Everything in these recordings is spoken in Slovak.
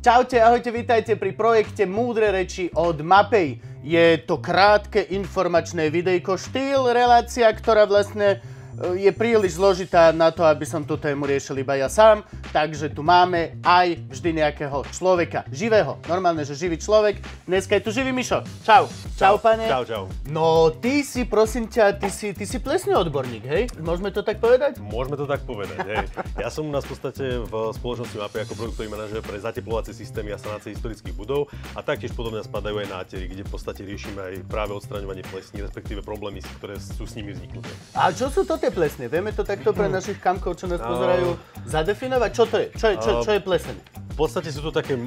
Čaute, ahojte, vítajte pri projekte Múdre reči od Mapei. Je to krátke informačné videjko, štýl, relácia, ktorá vlastne je príliš zložitá na to, aby som tú tému riešil iba ja sám. Takže tu máme aj vždy nejakého človeka. Živého. Normálne, že živý človek. Dneska je tu živý Mišo. Čau. Čau, pane. Čau, čau. No, ty si, prosím ťa, ty si plesný odborník, hej? Môžeme to tak povedať? Môžeme to tak povedať, hej. Ja som u nás v podstate v spoločnosti Mapei ako produktový manažer pre zateplovacie systémy a sanácie historických budov a taktiež podobne spadajú aj nátery, kde v podstate riešime aj práve odstraňovanie plesní, respektíve problémy, ktoré sú s nimi vzniknuté. A čo sú to tie plesne? Vieme to takto pre našich kamkov, čo nás pozerajú, zadefinovať? Čo to je? Čo je pleseň? V podstate sú to také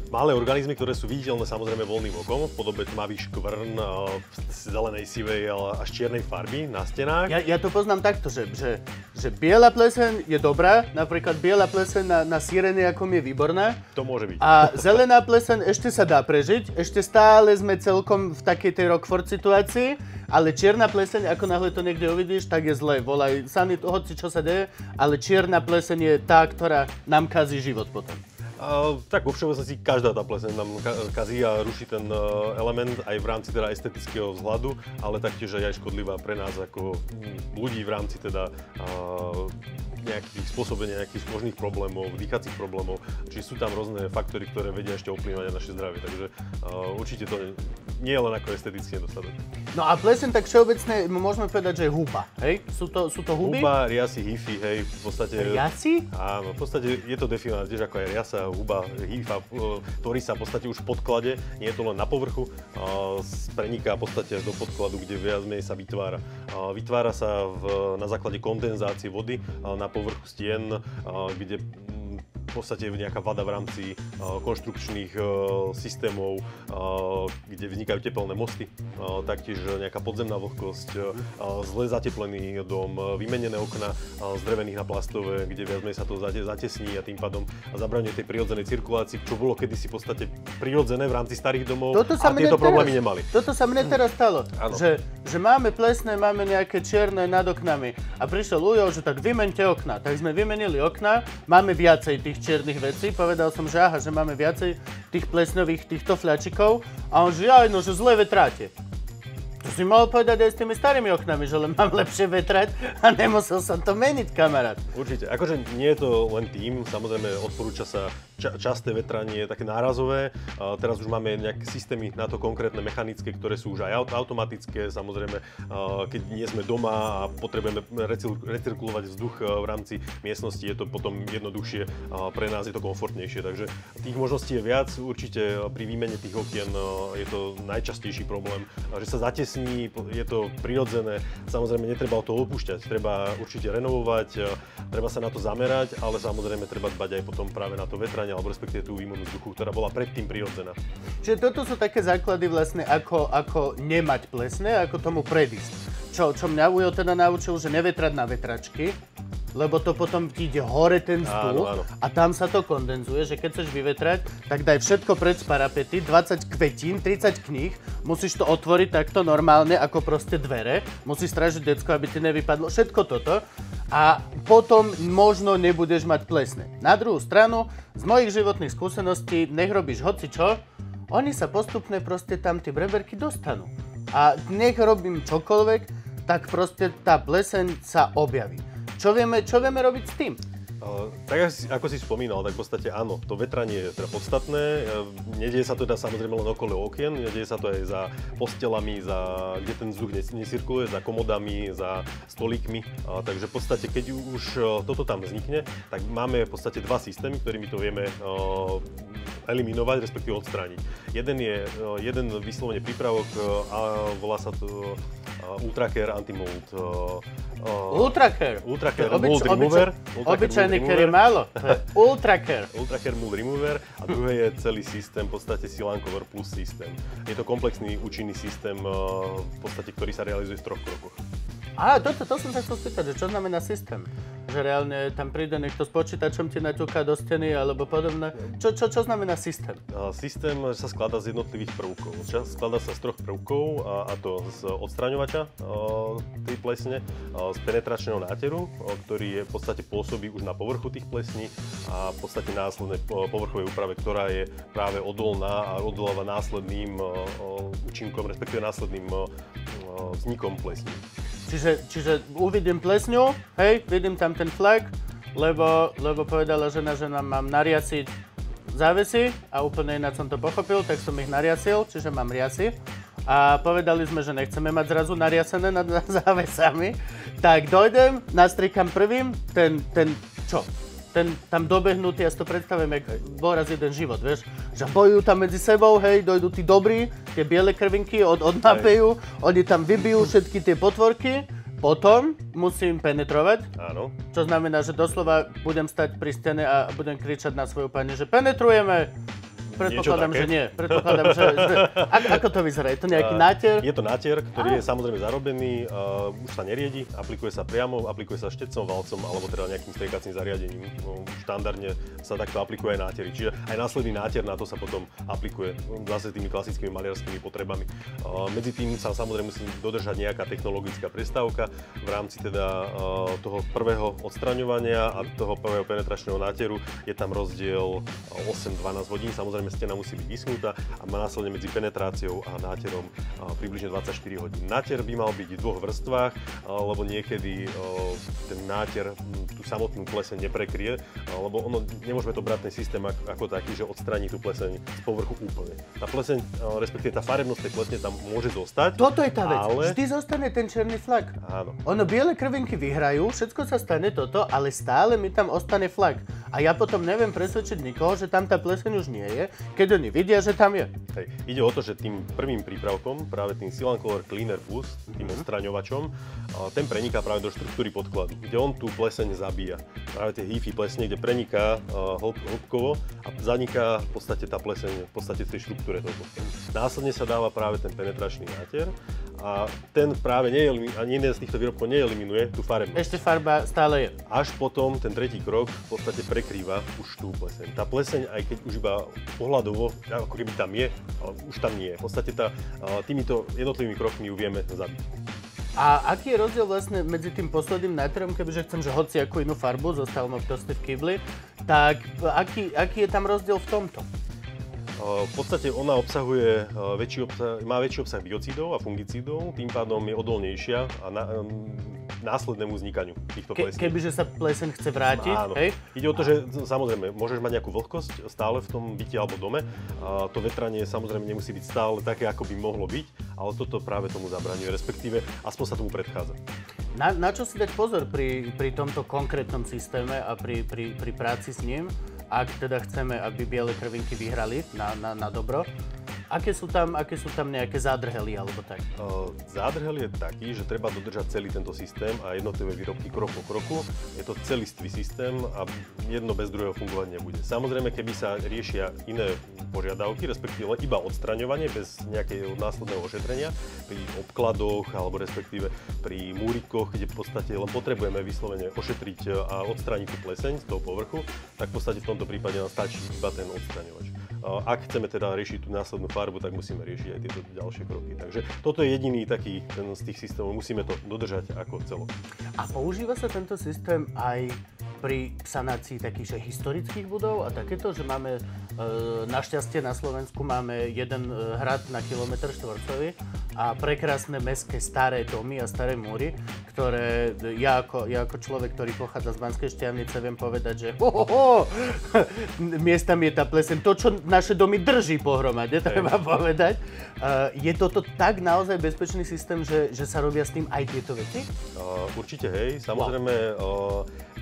malé organizmy, ktoré sú viditeľné samozrejme voľným okom v podobe tmavých škvrn, zelenej, sivej až čiernej farby na stenách. Ja to poznám takto, že biela pleseň je dobrá, napríklad biela pleseň na sireniakom je výborná. To môže byť. A zelená pleseň ešte sa dá prežiť, ešte stále sme celkom v takej tej Rockford situácii, ale čierna pleseň, ako náhle to niekde uvidíš, tak je zle. Volaj sami hoci čo sa deje, ale čierna pleseň je tá, ktorá nám kazí život potom. Tak vo všeobecnosti každá tá pleseň nám kazí a ruší ten element aj v rámci teda estetického vzhľadu, ale taktiež aj škodlivá pre nás ako ľudí v rámci teda nejakých spôsobenia nejakých možných problémov, dýchacích problémov. Čiže sú tam rôzne faktory, ktoré vedia ešte ovplyvňovať naše zdravie, takže určite to nie je len ako estetický nedostatok. No a pleseň tak všeobecne môžeme povedať, že je huba, hej? Sú to huby? Huba, riasy, hify, hej, v podstate... Riasy? Áno, v podstate je to definované tiež ako aj riasa, huba, hifa, tvorí sa v podstate už v podklade, nie je to len na povrchu, preniká v podstate až do podkladu, kde viac menej sa vytvára. Vytvára sa na základe kondenzácie vody na povrchu stien, kde v podstate je nejaká vada v rámci konštrukčných systémov, kde vznikajú tepelné mosty, taktiež nejaká podzemná vlhkosť, zle zateplený dom, vymenené okna z drevených na plastové, kde viac menej sa to zatesní a tým pádom zabraňuje tej prirodzenej cirkulácii, čo bolo kedysi v podstate prirodzené v rámci starých domov a tieto problémy nemali. Toto sa mne teraz stalo, že máme plesné, máme nejaké čierne nad oknami a prišiel Ujo, že tak vymeňte okna. Tak sme vymenili okna, máme viacej tých čiernych vecí, povedal som, že aha, že máme viacej tých plesnových týchto fľačikov a on že aj no, že zle vetráte. To si mohol povedať aj s tými starými oknami, že len mám lepšie vetrať a nemusel som to meniť, kamarát. Určite, akože nie je to len tým, samozrejme odporúča sa časté vetranie, také nárazové. Teraz už máme nejaké systémy na to konkrétne mechanické, ktoré sú už aj automatické. Samozrejme, keď nie sme doma a potrebujeme recirkulovať vzduch v rámci miestnosti, je to potom jednoduchšie, pre nás je to komfortnejšie. Takže tých možností je viac. Určite pri výmene tých okien je to najčastejší problém, že sa zatesní, je to prirodzené. Samozrejme, netreba od toho opúšťať. Treba určite renovovať, treba sa na to zamerať, ale samozrejme treba dbať aj potom práve na to vetranie, alebo respektíve tú výmenu vzduchu, ktorá bola predtým prirodzená. Čiže toto sú také základy vlastne, ako nemať plesne, ako tomu predísť. Čo mňa Ujo teda naučil, že nevetrať na vetračky, lebo to potom ti ide hore ten vzduch a tam sa to kondenzuje, že keď chceš vyvetrať, tak daj všetko preč z parapety, 20 kvetín, 30 kníh, musíš to otvoriť takto normálne, ako proste dvere, musíš strážiť decko, aby ti nevypadlo, všetko toto a potom možno nebudeš mať plesne. Na druhú stranu, z mojich životných skúseností, nech robíš hocičo, oni sa postupne proste tam tie breberky dostanú. A nech robím čokoľvek, tak proste tá pleseň sa objaví. Čo vieme robiť s tým? Tak ako si spomínal, tak v podstate áno, to vetranie je teda podstatné. Nedieje sa to teda samozrejme len okolo okien, nedieje sa to aj za postelami, kde ten vzduch necirkuluje, za komodami, za stolíkmi. Takže v podstate, keď už toto tam vznikne, tak máme v podstate dva systémy, ktorými to vieme eliminovať, respektíve odstrániť. Jeden vyslovene prípravok a volá sa to Ultracare Anti-Mold. Ultracare Mold Remover. Obyčajný care je málo. Ultracare. Ultracare Mold Remover a druhé je celý systém, v podstate Silan Cover Plus systém. Je to komplexný účinný systém, v podstate, ktorý sa realizuje v 3 krokoch. To som sa chcel spýtať, že čo znamená systém? Že reálne tam príde niekto s počítačom ti naťuká do steny alebo podobné. Čo znamená systém? Systém sa skladá z jednotlivých prvkov. Skladá sa z 3 prvkov, a to z odstraňovača tej plesne, z penetračného náteru, ktorý je v podstate pôsobí už na povrchu tých plesní a v podstate následnej povrchovej úprave, ktorá je práve odolná a odoláva následným účinkom, respektíve následným vznikom plesní. Čiže uvidím plesňu, hej, vidím tam ten flak, lebo povedala žena, že nám mám nariasiť závesy a úplne ináč som to pochopil, tak som ich nariasil, čiže mám riasy. A povedali sme, že nechceme mať zrazu nariasené nad závesami, tak dojdem, nastrikam prvým, ten tam dobehnutý, ja si to predstavím, jak bol raz jeden život, vieš, že bojujú tam medzi sebou, hej, dojdú tí dobrí, tie biele krvinky odnapejú, oni tam vybijú všetky tie potvorky, potom musím penetrovať, áno. Čo znamená, že doslova budem stať pri stene a budem kričať na svoju pani, že penetrujeme. Predpokladám, že nie. Predpokladám, že... Ako to vyzerá? Je to nejaký nátier? Je to nátier, ktorý je samozrejme zarobený, už sa neriedi, aplikuje sa priamo, aplikuje sa štecom, valcom alebo teda nejakým striekacím zariadením. Štandardne sa takto aplikuje aj nátiery. Čiže aj následný nátier na to sa potom aplikuje zase tými klasickými maliarskými potrebami. Medzi tým sa samozrejme musí dodržať nejaká technologická prestávka v rámci teda toho prvého odstraňovania a toho prvého penetračného nátieru. Je tam rozdiel 8-12 hodín, samozrejme stena musí byť vyschnutá a má následne medzi penetráciou a nátierom približne 24 hodín. Nátier by mal byť v 2 vrstvách, lebo niekedy ten nátier tú samotnú pleseň neprekrie, lebo nemôžeme to brať ten systém ako taký, že odstraní tú pleseň z povrchu úplne. Tá pleseň, respektíve tá farebnosť tej plesne tam môže zostať. Toto je tá vec. Vždy zostane ten černý flak. Áno. Ono, biele krvinky vyhrajú, všetko sa stane toto, ale stále mi tam ostane flak. A ja potom neviem presvedčiť nikoho, že tam tá pleseň už nie je, keď oni vidia, že tam je. Hej. Ide o to, že tým prvým prípravkom, práve tým Silancolour Cleaner Plus, tým odstraňovačom, ten preniká práve do štruktúry podkladu, kde on tú pleseň zabíja. Práve tie HEFI plesne, kde preniká hĺbkovo a zaniká v podstate tá pleseň v podstate v tej štruktúre toho podkladu. Následne sa dáva práve ten penetračný nátier a ten práve ani jeden z týchto výrobkov neeliminuje tú farebnosť. Ešte farba stále je. Až potom ten tretí krok v podstate prekrýva už tú pleseň. Tá pleseň, aj keď už iba pohľadovo, ako keby tam je, ale už tam nie je. V podstate týmito jednotlivými krokmi ju vieme zabiť. A aký je rozdiel vlastne medzi tým posledným nátierom, kebyže chcem, že hoci akú inú farbu, zostal ma proste v kybli, tak aký je tam rozdiel v tomto? V podstate ona obsahuje má väčší obsah biocídov a fungicídov, tým pádom je odolnejšia a následnému vznikaniu týchto plesní. Kebyže sa pleseň chce vrátiť, áno. Hej? Ide o to, že samozrejme môžeš mať nejakú vlhkosť stále v tom byte alebo dome. To vetranie samozrejme nemusí byť stále také, ako by mohlo byť, ale toto práve tomu zabraňuje, respektíve aspoň sa tomu predchádza. Na čo si dať pozor pri tomto konkrétnom systéme a pri práci s ním, ak teda chceme, aby biele krvinky vyhrali na dobro? Aké sú tam nejaké zádrhely alebo tak? Zádrhel je taký, že treba dodržať celý tento systém a jednotlivé výrobky krok po kroku. Je to celistvý systém a jedno bez druhého fungovať nebude. Samozrejme, keby sa riešia iné požiadavky, respektíve iba odstraňovanie bez nejakého následného ošetrenia, pri obkladoch alebo respektíve pri múrikoch, kde v podstate len potrebujeme vyslovene ošetriť a odstrániť tú pleseň z toho povrchu, tak v podstate v tomto prípade nám stačí iba ten odstraňovač. Ak chceme teda riešiť tú následnú farbu, tak musíme riešiť aj tieto ďalšie kroky. Takže toto je jediný taký z tých systémov, musíme to dodržať ako celok. A používa sa tento systém aj pri sanácii takých historických budov a takéto, že máme našťastie na Slovensku máme jeden hrad na kilometr štvorcový a prekrásne mestské staré domy a staré múry, ktoré ja ako človek, ktorý pochádza z Banskej Štiavnice, viem povedať, že miestami je tá pleseň, to, čo naše domy drží pohromade, treba povedať. Je toto tak naozaj bezpečný systém, že sa robia s tým aj tieto veci? Určite hej, samozrejme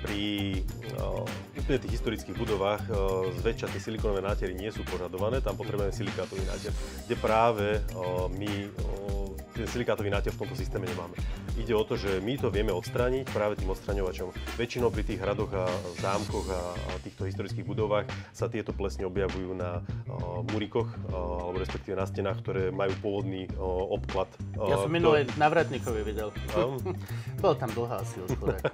pri úplne tých historických budovách zväčša tie silikonové nátiery nie sú požadované, tam potrebujeme silikátový nátier, kde práve my ten silikátový nátier v tomto systéme nemáme. Ide o to, že my to vieme odstrániť práve tým odstraňovačom. Väčšinou pri tých hradoch a zámkoch a týchto historických budovách sa tieto plesne objavujú na múrikoch, alebo respektíve na stenách, ktoré majú pôvodný obklad. Ja som minulé Navratníkovi videl. Bol tam dlho asi už chudák.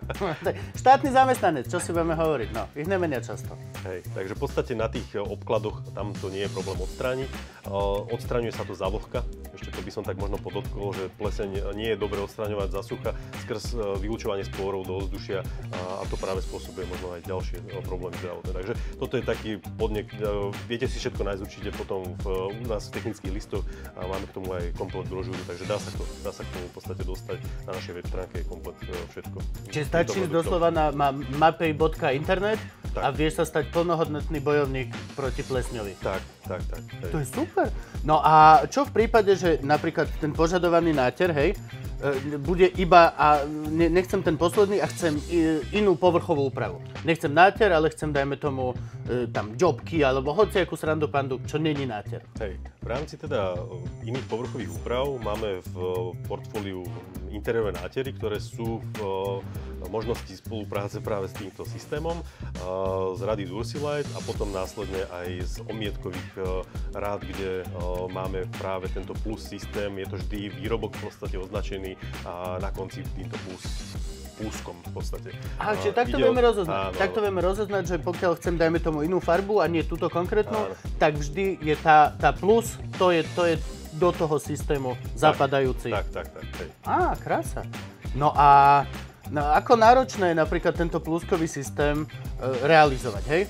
Štátny zamestnanec, čo si budeme hovoriť? No, ich nemenia často. Hej, takže v podstate na tých obkladoch tam to nie je problém odstrániť. Odstraňuje sa to za vlhka. Ešte to by som tak možno podotkol, že pleseň nie je dobre odstraňovať za sucha skrz vylučovanie spórov do ovzdušia a to práve spôsobuje možno aj ďalšie problémy zdravotné. Takže toto je taký podnek. Viete si všetko nájsť určite potom u nás v technických listoch a máme k tomu aj komplet brožúru, takže dá sa k tomu v podstate dostať. Na našej web stránke je komplet všetko. Čiže stačí doslova na mapej.internet a vieš sa stať plnohodnotný bojovník proti plesňovi. Tak. To je super. No a čo v prípade, že napríklad ten požadovaný náter, hej, bude iba, a nechcem ten posledný a chcem inú povrchovú úpravu. Nechcem náter, ale chcem, dajme tomu, tam ďobky alebo hociakú srandu pandu, čo není náter. Hej, v rámci teda iných povrchových úprav máme v portfóliu interiérové nátery, ktoré sú v možnosti spolupráce práve s týmto systémom z rady Dursilite a potom následne aj z omietkových rád, kde máme práve tento plus systém. Je to vždy výrobok v podstate označený a na konci týmto pluskom v podstate. Čiže takto vieme rozoznať. Takto vieme rozoznať, že pokiaľ chcem, dajme tomu, inú farbu a nie túto konkrétnu, tak vždy je tá plus, to je do toho systému zapadajúci. Tak. Krása. No a ako náročné je napríklad tento pluskový systém realizovať, hej?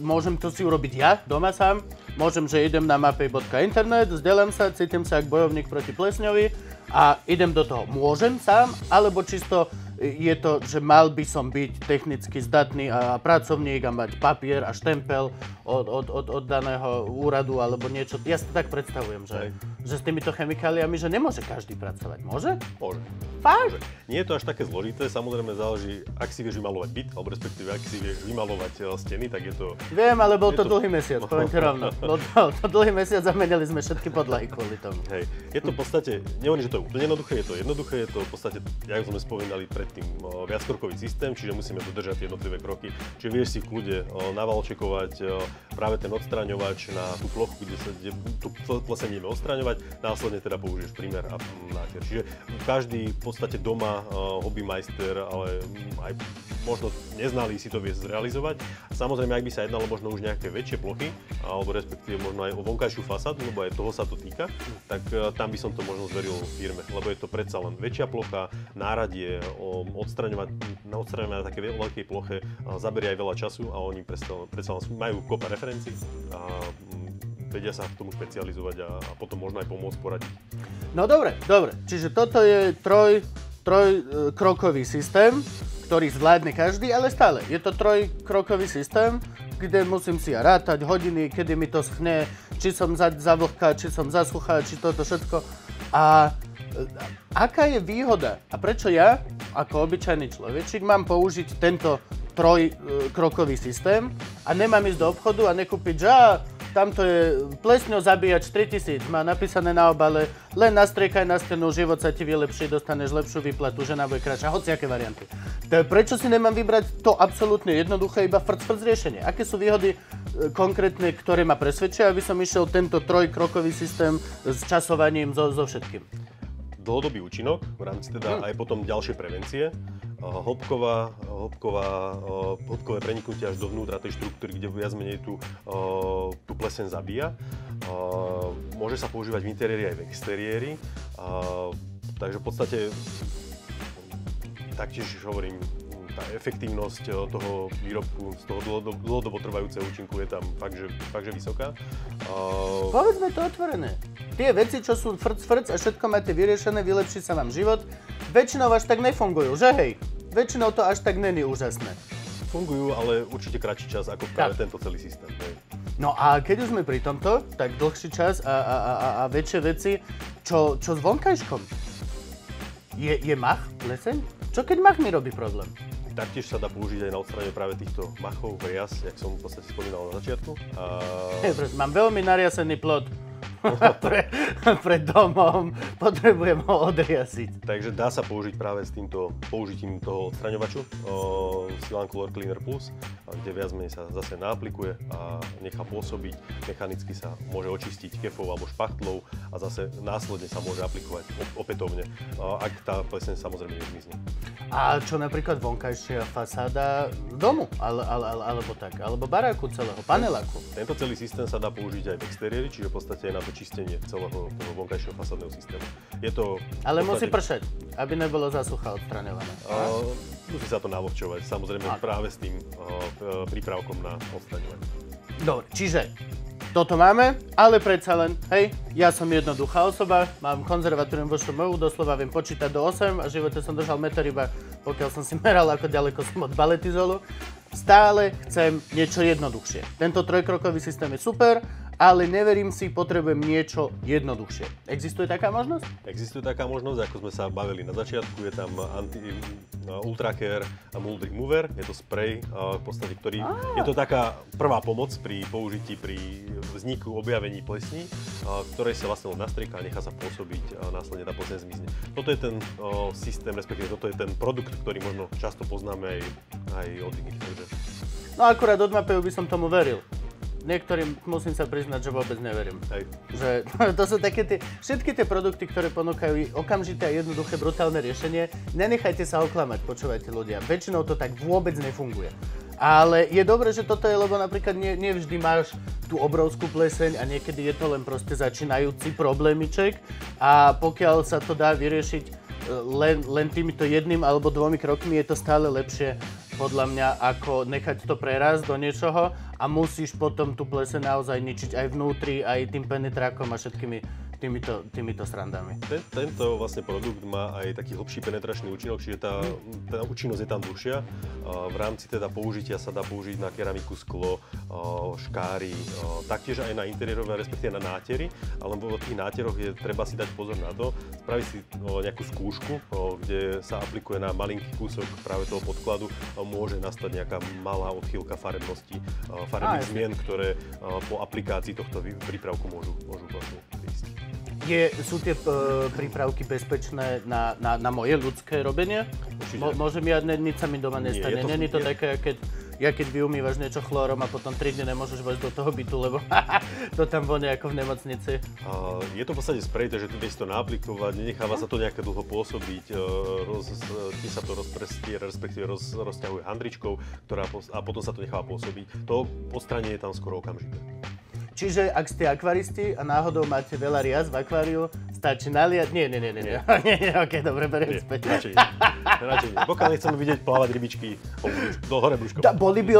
Môžem to si urobiť ja, doma sám. Môžem, že idem na mapej.internet, vzdelám sa, cítim sa ako bojovník proti plesňovi a idem do toho. Môžem sám, alebo čisto je to, že mal by som byť technicky zdatný a pracovník a mať papier a štempel od daného úradu alebo niečo. Ja si to tak predstavujem, že s týmito chemikáliami, že nemôže každý pracovať. Môže? Môže. Fakt? Nie je to až také zložité, samozrejme záleží, ak si vieš vymalovať byt, alebo respektíve ak si vieš vymalovať steny, tak je to... Viem, ale bol to dlhý mesiac, poviem ti rovno. Bol to dlhý mesiac a menili sme všetky podlahy kvôli tomu. Hej, je to v podstate, nehovorím, že to je úplne jednoduché, je to v podstate, ako sme spomínali predtým, viackrokový systém, čiže musíme dodržať jednotlivé kroky. Čiže vieš si v kľude navalčekovať práve ten odstraňovač na tú plochu, kde tú pleseň ideme odstraňovať, následne teda použiješ primer a nátier. Čiže každý v podstate doma hobbymajster, ale aj možno neznalý si to vie zrealizovať. Samozrejme, ak by sa jednalo možno už nejaké väčšie plochy, alebo respektíve možno aj o vonkajšiu fasádu, lebo aj toho sa to týka, tak tam by som to možno zveril firme, lebo je to predsa len väčšia plocha, náradie, odstraňovať na také veľkej ploche zaberie aj veľa času a oni predsa majú kopa referencií a vedia sa v tomu špecializovať a potom možno aj pomôcť poradiť. No dobre. Čiže toto je trojkrokový systém, ktorý zvládne každý, ale stále. Je to trojkrokový systém, kde musím si rátať hodiny, kedy mi to schne, či som za vlhka, či som za suchá, či toto všetko. A aká je výhoda? A prečo ja, ako obyčajný človečík, mám použiť tento trojkrokový systém a nemám ísť do obchodu a nekúpiť, že tamto je plesňou zabíjač 3000, má napísané na obale, len nastriekaj na stenu, život sa ti vylepší, dostaneš lepšiu výplatu, žena bude kratšia, hociaké varianty. Prečo si nemám vybrať to absolútne jednoduché, iba frc riešenie? Aké sú výhody konkrétne, ktoré ma presvedčia, aby som išiel tento trojkrokový systém s časovaním so všetkým? Dlhodobý účinok, v rámci teda aj potom ďalšie prevencie. Hĺbkové preniknutie až dovnútra tej štruktúry, kde viac menej tú pleseň zabíja. Môže sa používať v interiéri aj v exteriéri. Takže v podstate taktiež hovorím, tá efektívnosť toho výrobku z toho dlhodobo trvajúceho účinku je tam fakt, že vysoká. Povedzme to otvorené. Tie veci, čo sú frc a všetko máte vyriešené, vylepší sa vám život, väčšinou až tak nefungujú, že hej? Väčšinou to až tak není úžasné. Fungujú, ale určite kratší čas ako práve tento celý systém. Hej. No a keď už sme pri tomto, tak dlhší čas a väčšie veci, čo s vonkajškom? Je mach pleseň? Čo keď mach mi robí problém? Taktiež sa dá použiť aj na odstránenie práve týchto machov, rias, jak som v podstate spomínal na začiatku. Mám veľmi nariasený plot. pred domom, potrebujem ho odriasiť. Takže dá sa použiť práve s týmto použitím toho odstraňovaču Silan Color Cleaner Plus, kde viac menej sa zase naaplikuje a nechá pôsobiť. Mechanicky sa môže očistiť kefou alebo špachtlou a zase následne sa môže aplikovať opätovne, ak tá pleseň samozrejme nezmizne. A čo napríklad vonkajšia fasáda domu, alebo tak, alebo baráku celého, paneláku? Tento celý systém sa dá použiť aj v exteriéri, čiže v podstate aj na to čistenie celého toho vonkajšieho fasádneho systému. Je to ale musí pršať, aby nebolo zasucha odstraňované. Musí sa to navlhčovať, samozrejme práve s tým prípravkom na odstraňovanie. Dobre, čiže toto máme, ale predsa len, hej, ja som jednoduchá osoba, mám konzervatórium vo ŠMU, doslova viem počítať do 8 a v živote som držal meter iba, pokiaľ som si meral, ako ďaleko som od baletizolu. Stále chcem niečo jednoduchšie. Tento trojkrokový systém je super, ale neverím si, potrebujem niečo jednoduchšie. Existuje taká možnosť? Existuje taká možnosť, ako sme sa bavili na začiatku, je tam Ultra Care Mold Remover, je to sprej, v podstate, ktorý je to taká prvá pomoc pri použití, pri vzniku, objavení plesní, ktorej sa vlastne nastrieka a nechá sa pôsobiť a následne tá pleseň zmizne. Toto je ten systém, respektíve toto je ten produkt, ktorý možno často poznáme aj od iných. No akurát od Mapeu by som tomu veril. Niektorým musím sa priznať, že vôbec neverím. Hej. Že to sú také všetky tie produkty, ktoré ponúkajú okamžité a jednoduché brutálne riešenie. Nenechajte sa oklamať, počúvajte ľudia. Väčšinou to tak vôbec nefunguje. Ale je dobré, že toto je, lebo napríklad nevždy máš tú obrovskú pleseň a niekedy je to len proste začínajúci problémiček a pokiaľ sa to dá vyriešiť len týmito jedným alebo 2 krokmi, je to stále lepšie podľa mňa, ako nechať to prerásť do niečoho a musíš potom tú pleseň naozaj ničiť aj vnútri, aj tým penetrákom a všetkými týmito srandami. Tento vlastne produkt má aj taký hlbší penetračný účinok, čiže tá účinnosť je tam dlhšia. V rámci teda použitia sa dá použiť na keramiku, sklo, škáry, taktiež aj na interiérové, respektíve na nátery, alebo v tých náteroch je treba si dať pozor na to, spraviť si nejakú skúšku, kde sa aplikuje na malinký kúsok práve toho podkladu, môže nastať nejaká malá odchýlka farebnosti, farebných zmien, ktoré po aplikácii tohto prípravku môžu vlastne prísť. Sú tie prípravky bezpečné na moje ľudské robenie? Môžem nič sa mi doma nestane. Není to také, keď vyumývaš niečo chlórom a potom 3 dni nemôžeš vojsť do toho bytu, lebo to tam vonia ako v nemocnici. Je to v podstate sprej, takže tu vieš to naaplikovať, nenecháva sa to nejaké dlho pôsobiť, tiež sa to rozprestiera, respektíve rozťahuje handričkou, a potom sa to necháva pôsobiť. To odstránenie je tam skoro okamžité. Čiže ak ste akvaristi a náhodou máte veľa rias v akváriu, stačí naliať? Nie. Okej, dobre, beriem späť. Radšej nie. Pokiaľ nechceme vidieť plávať rybičky do hore brúškom. Boli by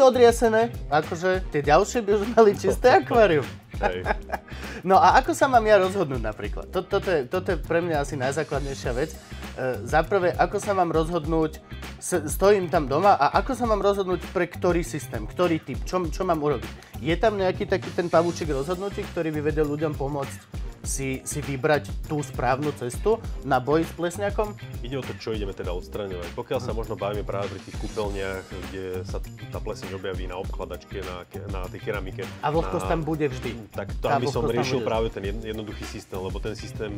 odriasené? Akože tie ďalšie by už mali čisté akvárium. No a ako sa mám ja rozhodnúť napríklad? Toto je pre mňa asi najzákladnejšia vec. Zaprvé, ako sa mám rozhodnúť, stojím tam doma a ako sa mám rozhodnúť pre ktorý systém, ktorý typ, čo mám urobiť? Je tam nejaký taký ten pavúčik rozhodnutí, ktorý by vedel ľuďom pomôcť si vybrať tú správnu cestu na boj s plesňakom? Ide o to, čo ideme teda odstraňovať. Pokiaľ sa možno bavíme práve pri tých kúpeľniach, kde sa tá pleseň objaví na obkladačke, na tej keramike. A vlhkosť tam bude vždy. Tak tam by som riešil práve ten jednoduchý systém, lebo ten systém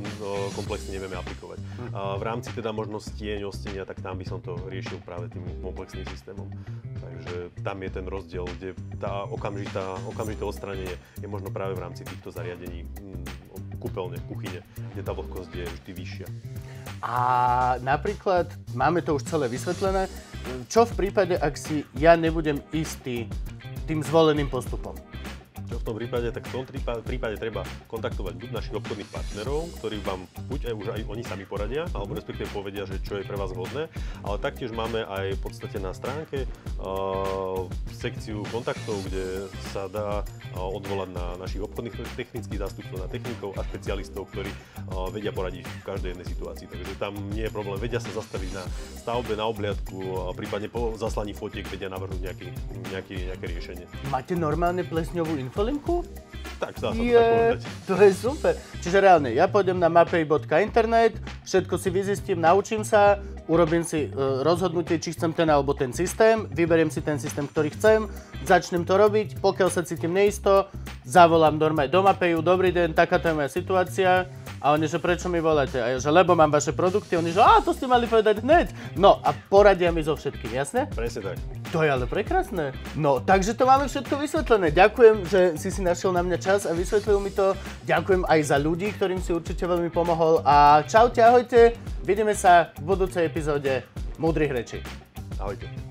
komplexne nevieme aplikovať. A v rámci teda možno stieň, ostenia, tak tam by som to riešil práve tým komplexným systémom. Takže tam je ten rozdiel, kde tá okamžité odstránenie je možno práve v rámci týchto zariadení kúpeľne, kuchyne, kde tá vlhkosť je vždy vyššia. A napríklad, máme to už celé vysvetlené, čo v prípade, ak si ja nebudem istý tým zvoleným postupom? Čo v tom prípade? Tak v tom prípade treba kontaktovať buď našich obchodných partnerov, ktorí vám buď už aj oni sami poradia, alebo respektíve povedia, že čo je pre vás vhodné, ale taktiež máme aj v podstate na stránke sekciu kontaktov, kde sa dá odvolať na našich obchodných technických zástupcov, na technikov a špecialistov, ktorí vedia poradiť v každej jednej situácii. Takže tam nie je problém, vedia sa zastaviť na stavbe, na obhliadku, prípadne po zaslaní fotiek vedia navrhnúť nejaké riešenie. Máte normálne plesňovú infolinku? Tak, dá sa to tak povedať. To je super. Čiže reálne, ja pôjdem na mapei.internet, všetko si vyzistím, naučím sa, urobím si rozhodnutie, či chcem ten alebo ten systém, vyberiem si ten systém, ktorý chcem, začnem to robiť, pokiaľ sa cítim neisto, zavolám normálne do Mapeju, dobrý deň, takáto je moja situácia. A oni, že prečo mi voláte? A ja, že lebo mám vaše produkty. Oni, že to ste mali povedať hneď. No a poradia mi so všetkým, jasne? Presne tak. To je ale prekrásne. No, takže to máme všetko vysvetlené. Ďakujem, že si našiel na mňa čas a vysvetlil mi to. Ďakujem aj za ľudí, ktorým si určite veľmi pomohol. A čaute, ahojte. Vidíme sa v budúcej epizóde Múdrych rečí. Ahojte.